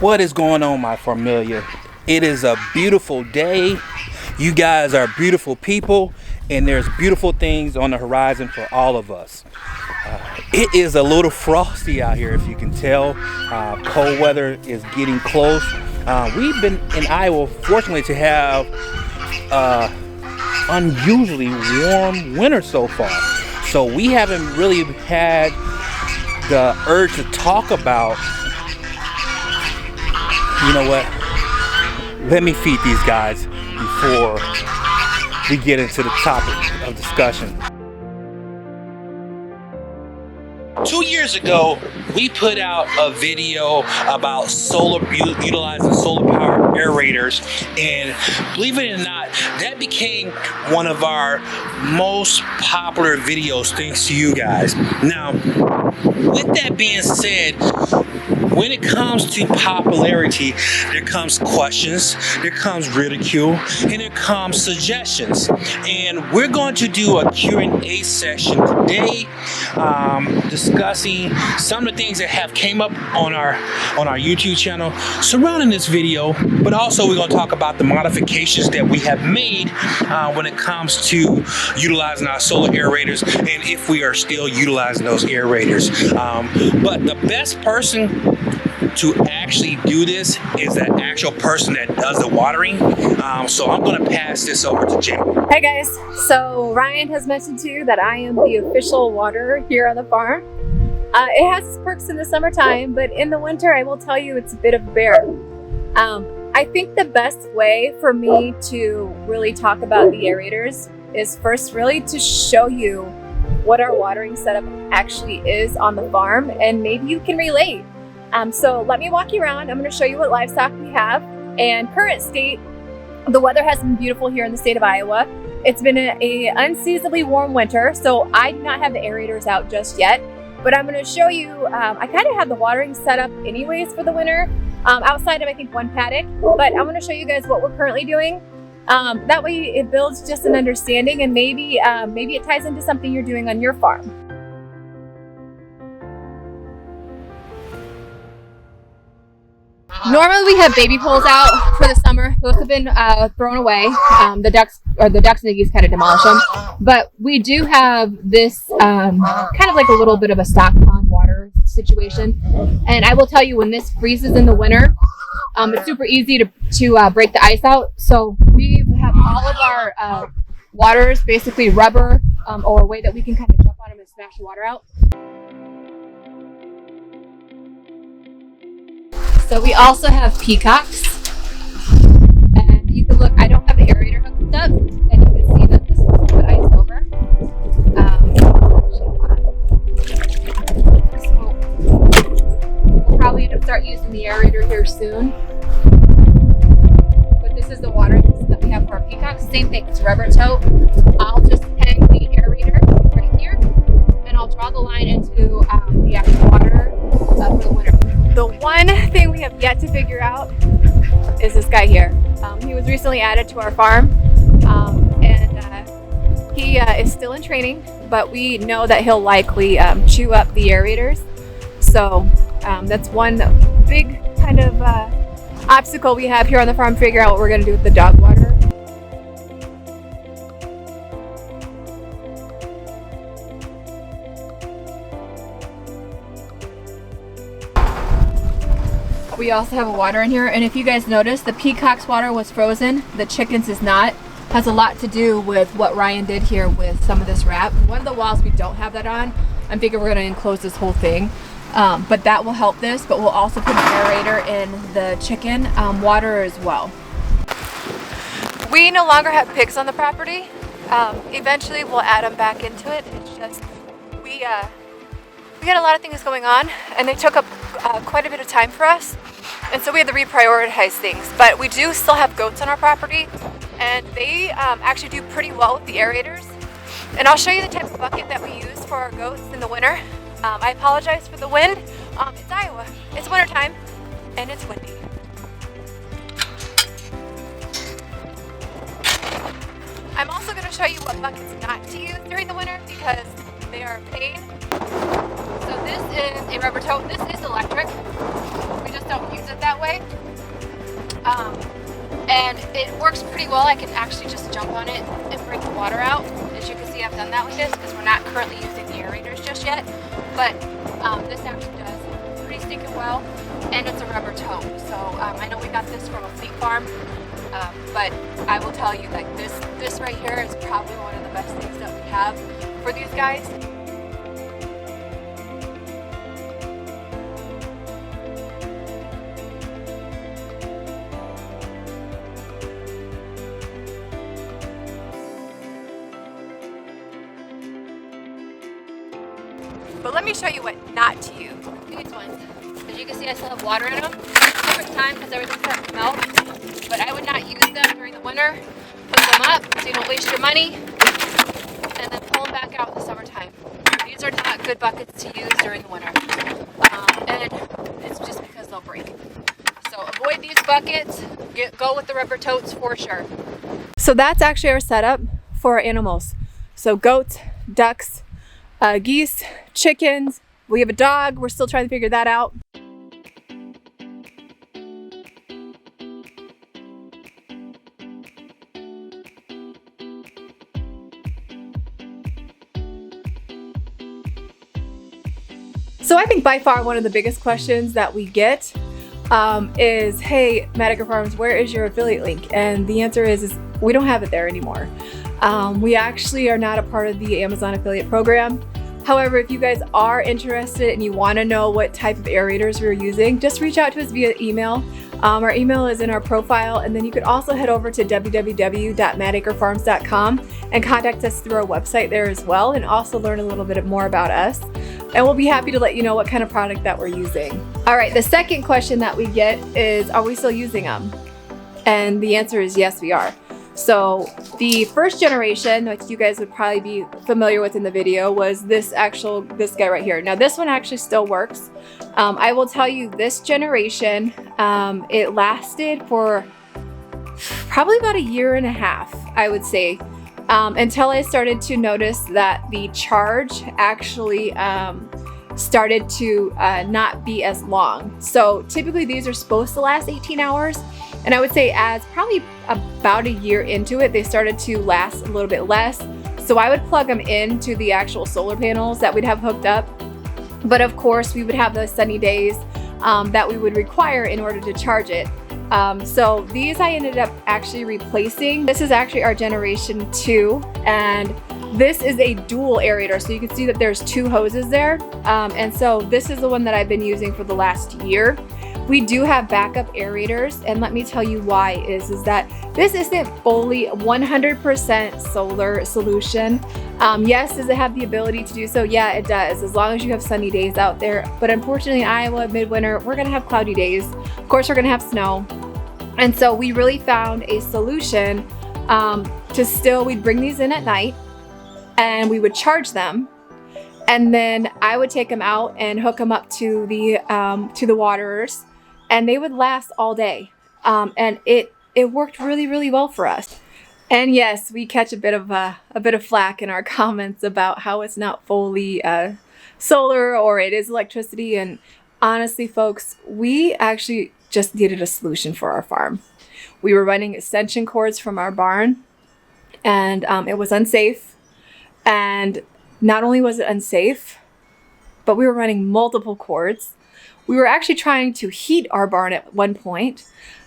What is going on, my familia? It is a beautiful day. You guys are beautiful people, and there's beautiful things on the horizon for all of us. It is a little frosty out here, if you can tell. Cold weather is getting close. We've been in Iowa, fortunately, to have unusually warm winter so far. So we haven't really had the urge to talk about, you know what, let me feed these guys before we get into the topic of discussion. 2 years ago, we put out a video about utilizing solar power aerators, and believe it or not, that became one of our most popular videos thanks to you guys. Now, with that being said, when it comes to popularity, there comes questions, there comes ridicule, and there comes suggestions. And we're going to do a Q&A session today, discussing some of the things that have came up on our YouTube channel surrounding this video, but also we're going to talk about the modifications that we have made when it comes to utilizing our solar aerators, and if we are still utilizing those aerators. But the best person to actually do this is the actual person that does the watering. So I'm going to pass this over to Jamie. Hey guys, so Ryan has mentioned to you that I am the official waterer here on the farm. It has its perks in the summertime, but in the winter I will tell you it's a bit of a bear. I think the best way for me to really talk about the aerators is first really to show you what our watering setup actually is on the farm, and maybe you can relate. So let me walk you around. I'm going to show you what livestock we have. And current state, the weather has been beautiful here in the state of Iowa. It's been a unseasonably warm winter, so I do not have the aerators out just yet. But I'm going to show you, I kind of have the watering set up anyways for the winter, outside of I think one paddock. But I'm going to show you guys what we're currently doing. That way it builds just an understanding, and maybe it ties into something you're doing on your farm. Normally we have baby poles out for the summer. Those have been thrown away. The ducks and the geese kind of demolished them. But we do have this kind of like a little bit of a stock pond water situation. And I will tell you, when this freezes in the winter, it's super easy to break the ice out. So we have all of our waters basically rubber, or a way that we can kind of jump on them and smash the water out. So we also have peacocks, and you can look, I don't have the aerator hooked up, and you can see that this is put ice over. So we'll probably end up start using the aerator here soon. But this is the watering system that we have for our peacocks. Same thing, it's rubber tote. I'll just hang the aerator right here, and I'll draw the line into the actual water for the winter. The one thing we have yet to figure out is this guy here. He was recently added to our farm, and he is still in training, but we know that he'll likely chew up the aerators. So that's one big kind of obstacle we have here on the farm, figure out what we're going to do with the dog water. We also have a water in here, and if you guys notice, the peacock's water was frozen, the chickens is not. Has a lot to do with what Ryan did here with some of this wrap. One of the walls we don't have that on. I'm thinking we're going to enclose this whole thing, but that will help this. But we'll also put an aerator in the chicken water as well. We no longer have pigs on the property. Eventually we'll add them back into it. It's just we had a lot of things going on, and they took up quite a bit of time for us, and so we had to reprioritize things. But we do still have goats on our property, and they actually do pretty well with the aerators. And I'll show you the type of bucket that we use for our goats in the winter. I apologize for the wind. It's Iowa. It's wintertime, and it's windy. I'm also going to show you what buckets not to use during the winter because they are a pain. So this is a rubber tote. This is electric. We just don't use it that way. And it works pretty well. I can actually just jump on it and bring the water out. As you can see, I've done that with this because we're not currently using the aerators just yet. But this actually does pretty stinking well. And it's a rubber tote. So I know we got this from a fleet farm. But I will tell you, like, this right here is probably one of the best things that we have for these guys. But let me show you what not to use. These ones, as you can see, I still have water in them. Perfect time because everything's starting to melt. But I would not use them during the winter. Put them up so you don't waste your money, and then pull them back out in the summertime. These are not good buckets to use during the winter, and it's just because they'll break. So avoid these buckets. Go with the rubber totes for sure. So that's actually our setup for our animals. So goats, ducks, geese, chickens. We have a dog. We're still trying to figure that out. So I think by far one of the biggest questions that we get is, hey, Acre Farms, where is your affiliate link? And the answer is we don't have it there anymore. We actually are not a part of the Amazon affiliate program. However, if you guys are interested and you want to know what type of aerators we're using, just reach out to us via email. Our email is in our profile, and then you could also head over to www.madacrefarms.com and contact us through our website there as well, and also learn a little bit more about us. And we'll be happy to let you know what kind of product that we're using. All right, the second question that we get is, are we still using them? And the answer is yes, we are. So the first generation, which you guys would probably be familiar with in the video, was this guy right here. Now this one actually still works. I will tell you, this generation, it lasted for probably about 1.5 years, I would say, until I started to notice that the charge actually started to not be as long. So typically these are supposed to last 18 hours. And I would say as probably about 1 year into it, they started to last a little bit less. So I would plug them into the actual solar panels that we'd have hooked up. But of course, we would have those sunny days that we would require in order to charge it. So these I ended up actually replacing. This is actually our generation 2, and this is a dual aerator. So you can see that there's 2 hoses there. And so this is the one that I've been using for the last year. We do have backup aerators, and let me tell you why is that this isn't fully 100% solar solution. Yes, does it have the ability to do so? Yeah, it does, as long as you have sunny days out there. But unfortunately, in Iowa, midwinter, we're gonna have cloudy days. Of course, we're gonna have snow. And so we really found a solution we'd bring these in at night and we would charge them. And then I would take them out and hook them up to the waterers, and they would last all day. And it worked really, really well for us. And yes, we catch a bit of flack in our comments about how it's not fully solar or it is electricity. And honestly, folks, we actually just needed a solution for our farm. We were running extension cords from our barn, and it was unsafe. And not only was it unsafe, but we were running multiple cords. We were actually trying to heat our barn at one point,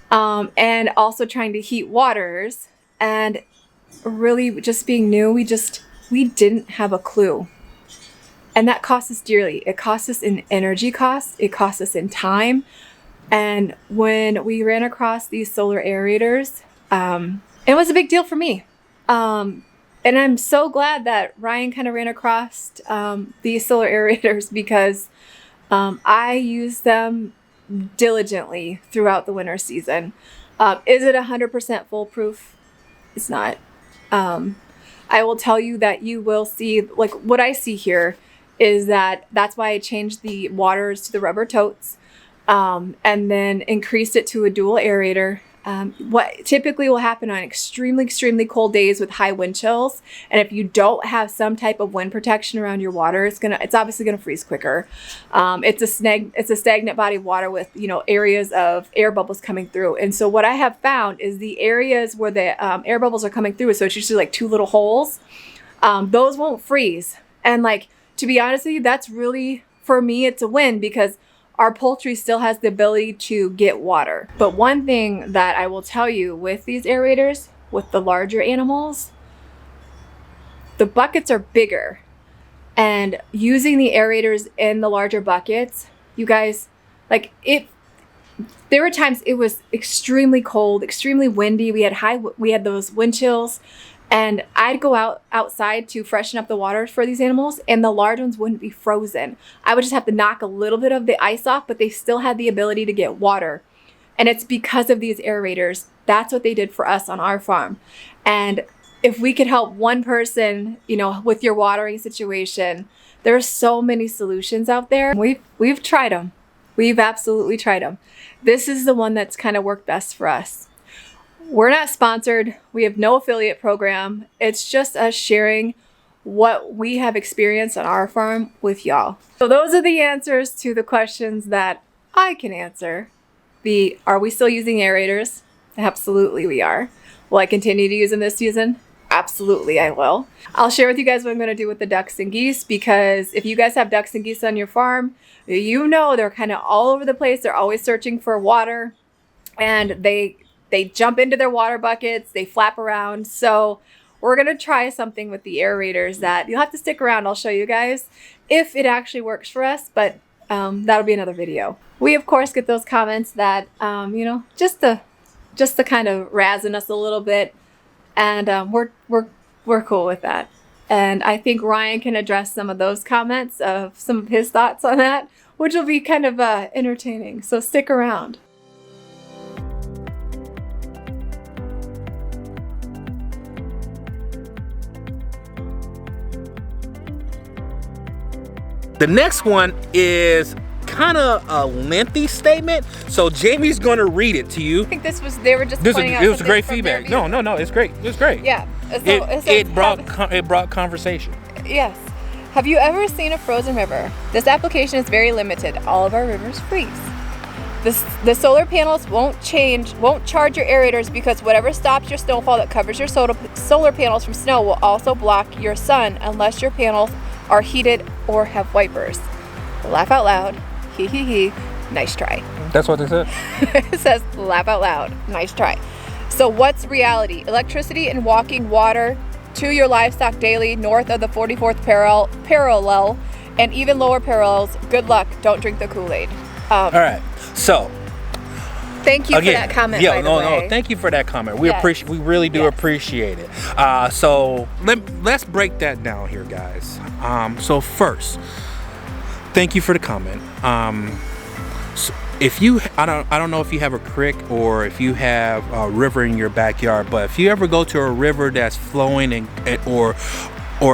and also trying to heat waters. And really, just being new, we didn't have a clue. And that cost us dearly. It cost us in energy costs. It cost us in time. And when we ran across these solar aerators, it was a big deal for me. And I'm so glad that Ryan kind of ran across these solar aerators, because I use them diligently throughout the winter season. Is it 100% foolproof? It's not. I will tell you that you will see, like what I see here is that's why I changed the waters to the rubber totes, and then increased it to a dual aerator. what typically will happen on extremely cold days with high wind chills, and if you don't have some type of wind protection around your water, it's obviously gonna freeze quicker. It's a stagnant body of water with, you know, areas of air bubbles coming through. And so what I have found is the areas where the air bubbles are coming through, so it's usually like 2 little holes, those won't freeze. And like, to be honest with you, that's really, for me, it's a win, because our poultry still has the ability to get water. But one thing that I will tell you with these aerators, with the larger animals, the buckets are bigger. And using the aerators in the larger buckets, you guys, like, there were times it was extremely cold, extremely windy. We had those wind chills. And I'd go outside to freshen up the water for these animals, and the large ones wouldn't be frozen. I would just have to knock a little bit of the ice off, but they still had the ability to get water. And it's because of these aerators. That's what they did for us on our farm. And if we could help one person, you know, with your watering situation, there are so many solutions out there. We've tried them. We've absolutely tried them. This is the one that's kind of worked best for us. We're not sponsored. We have no affiliate program. It's just us sharing what we have experienced on our farm with y'all. So those are the answers to the questions that I can answer. Are we still using aerators? Absolutely we are. Will I continue to use them this season? Absolutely I will. I'll share with you guys what I'm going to do with the ducks and geese, because if you guys have ducks and geese on your farm, you know they're kind of all over the place. They're always searching for water, and they jump into their water buckets, they flap around. So we're gonna try something with the aerators that you'll have to stick around. I'll show you guys if it actually works for us, but that'll be another video. We of course get those comments that, you know, just to kind of razzing us a little bit, and we're cool with that. And I think Ryan can address some of those comments, of some of his thoughts on that, which will be kind of entertaining. So stick around. The next one is kind of a lengthy statement, so Jamie's going to read it to you. I think they were just pointing out it was great feedback. No, it's great. It was great. Yeah. So it brought conversation. Yes. Have you ever seen a frozen river? This application is very limited. All of our rivers freeze. The solar panels won't charge your aerators, because whatever stops your snowfall that covers your solar panels from snow will also block your sun unless your panels are heated or have wipers. Laugh out loud. Hee hee hee. Nice try. That's what they said. It says laugh out loud. Nice try. So what's reality? Electricity and walking water to your livestock daily north of the 44th parallel and even lower parallels. Good luck. Don't drink the Kool-Aid. All right. So thank you for that comment. Yeah, no, thank you for that comment. We appreciate, we really do appreciate it. So let's break that down here, guys. So first, thank you for the comment. So if you, I don't know if you have a creek or if you have a river in your backyard, but if you ever go to a river that's flowing or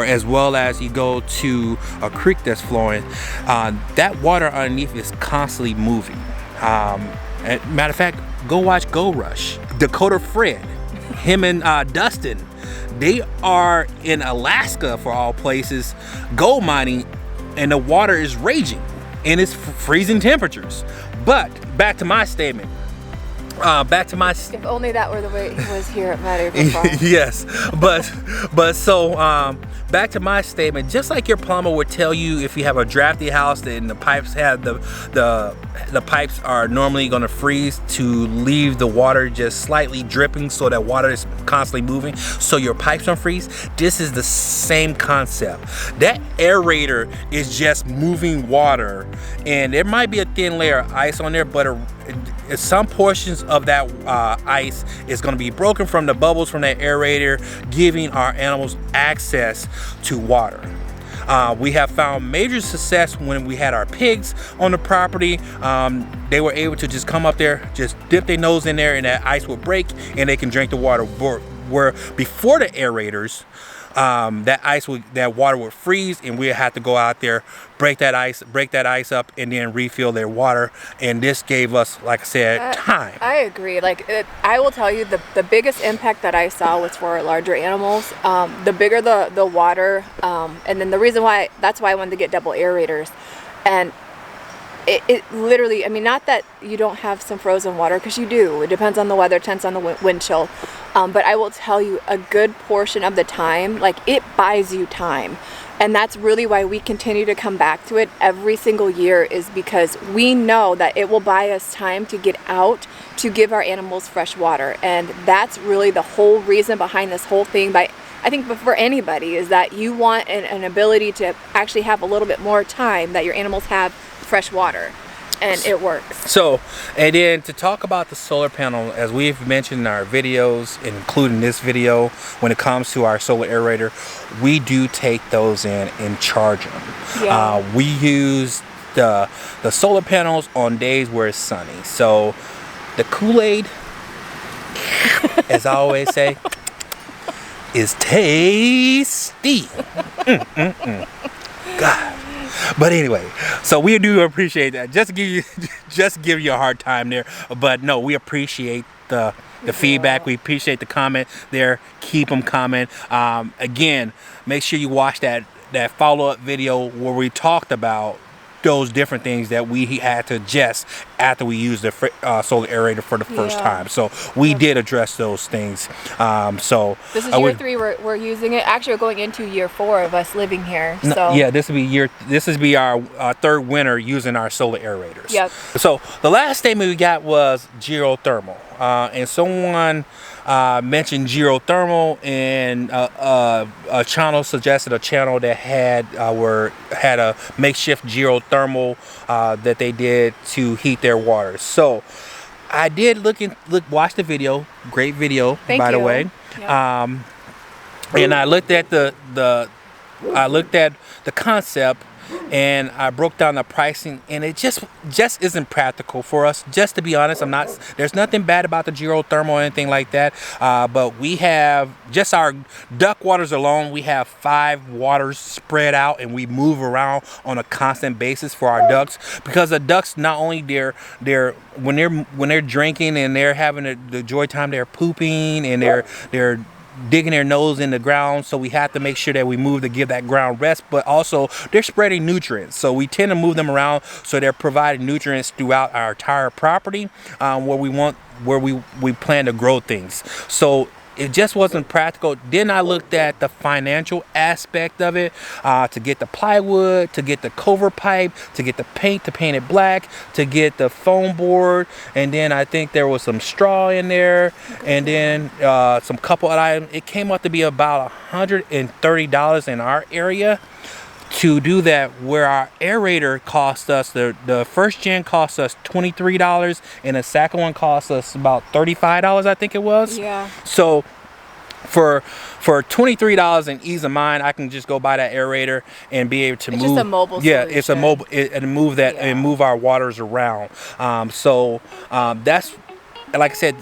as well as you go to a creek that's flowing, that water underneath is constantly moving. Matter of fact, go watch Go Rush. Dakota Fred, him and Dustin, they are in Alaska, for all places, gold mining, and the water is raging and it's freezing temperatures. But back to my statement. If only that were the way it was here at Mad Acre Farm. Yes, but so back to my statement. Just like your plumber would tell you, if you have a drafty house and the pipes have the pipes are normally going to freeze to leave the water just slightly dripping, so that water is constantly moving, so your pipes don't freeze. This is the same concept. That aerator is just moving water, and there might be a thin layer of ice on there, but some portions of that ice is going to be broken from the bubbles from that aerator, giving our animals access to water. We have found major success when we had our pigs on the property. They were able to just come up there, just dip their nose in there, and that ice will break and they can drink the water. Where before the aerators, that water would freeze, and we'd have to go out there, break that ice up, and then refill their water. And this gave us, like I said, time. I agree. I will tell you, the biggest impact that I saw was for larger animals. The bigger the water, and then the reason why, that's why I wanted to get double aerators. And it literally, I mean, not that you don't have some frozen water, because you do. It depends on the weather, depends on the wind chill. But I will tell you, a good portion of the time, it buys you time. And that's really why we continue to come back to it every single year, is because we know that it will buy us time to get out to give our animals fresh water. And that's really the whole reason behind this whole thing. I think for anybody, is that you want an ability to actually have a little bit more time that your animals have fresh water, and it works. So, and then to talk about the solar panel, as we've mentioned in our videos, including this video, when it comes to our solar aerator, we do take those in and charge them. Yeah. We use the solar panels on days where it's sunny. So the Kool-Aid, as I always say, is tasty. God. But anyway, so we do appreciate that. Just give you a hard time there. But no, we appreciate the feedback. We appreciate the comment there. Keep them coming. Again, make sure you watch that follow-up video where we talked about those different things that we had to adjust after we used the solar aerator for the first time. So we did address those things. So this is year 3 we're using it. Actually, we're going into year 4 of us living here. So yeah, this would be our third winter using our solar aerators. Yep. So the last statement we got was geothermal, and someone mentioned geothermal, and a channel suggested a channel that had a makeshift geothermal that they did to heat their water. So I did watch the video. Great video, by the way. Yep. And I looked at the concept, and I broke down the pricing, and it just isn't practical for us. Just to be honest, there's nothing bad about the geothermal or anything like that, but we have just our duct waters alone. We have 5 waters spread out, and we move around on a constant basis for our ducks, because the ducks, not only when they're drinking and they're having the joy time, they're pooping and they're digging their nose in the ground, so we have to make sure that we move to give that ground rest, but also they're spreading nutrients, so we tend to move them around so they're providing nutrients throughout our entire property, where we plan to grow things. So it just wasn't practical. Then I looked at the financial aspect of it, to get the plywood, to get the cover pipe, to get the paint to paint it black, to get the foam board, and then I think there was some straw in there, and then some couple of items. It came up to be about $130 in our area to do that, where our aerator cost us, the first gen cost us $23, and the second one cost us about $35, I think it was. Yeah. So for $23 and ease of mind, I can just go buy that aerator and be able to move. It's just a mobile solution. It's a mobile, and move that and move our waters around. That's, like I said,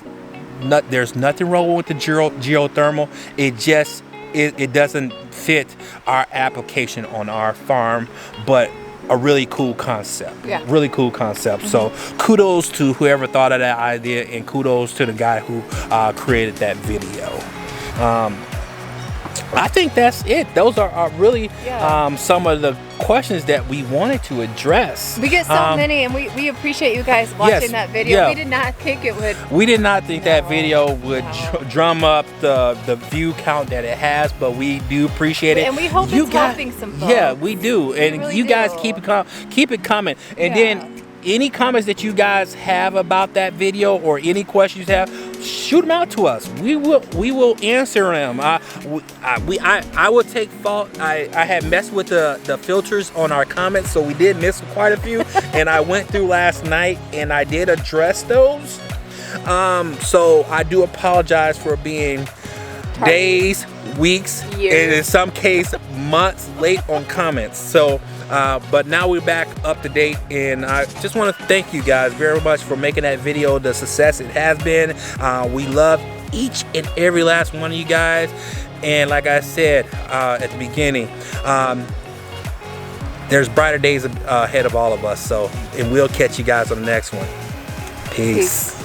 there's nothing wrong with the geothermal. It doesn't fit our application on our farm, but a really cool concept. Yeah. Really cool concept. So kudos to whoever thought of that idea, and kudos to the guy who created that video. I think that's it. Those are really some of the questions that we wanted to address. We get so many, and we appreciate you guys watching that video. Yeah. We did not think it would. We did not think that video would drum up the view count that it has, but we do appreciate it. And we hope it's helping some folks. Yeah, we do. And really, you guys keep it coming. And then any comments that you guys have about that video, or any questions you have, shoot them out to us. We will answer them. I will take fault. I had messed with the filters on our comments, so we did miss quite a few. And I went through last night and I did address those. So I do apologize for being days, weeks, years, and in some case months late on comments. So but now we're back up to date, and I just want to thank you guys very much for making that video the success it has been. We love each and every last one of you guys, And like I said at the beginning, there's brighter days ahead of all of us. So, and we'll catch you guys on the next one. Peace.